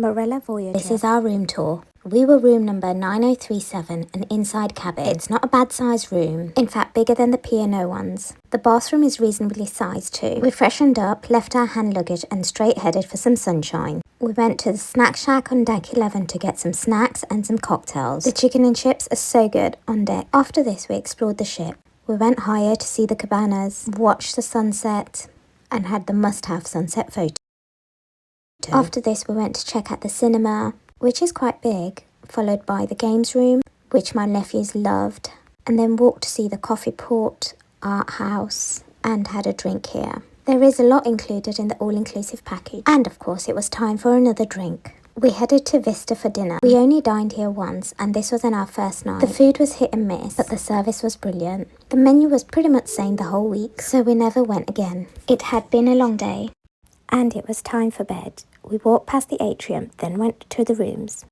Marella Voyager. This is our room tour. We were room number 9037, an inside cabin. It's not a bad sized room, in fact bigger than the P&O ones. The bathroom is reasonably sized too. We freshened up, left our hand luggage and straight headed for some sunshine. We went to the snack shack on deck 11 to get some snacks and some cocktails. The chicken and chips are so good on deck. After this we explored the ship. We went higher to see the cabanas, watched the sunset and had the must-have sunset photo. After this we went to check out the cinema, which is quite big, followed by the games room, which my nephews loved, and then walked to see the coffee port, art house, and had a drink here. There is a lot included in the all-inclusive package, and of course it was time for another drink. We headed to Vista for dinner. We only dined here once, and this was on our first night. The food was hit and miss, but the service was brilliant. The menu was pretty much same the whole week, so we never went again. It had been a long day, and it was time for bed. We walked past the atrium, then went to the rooms.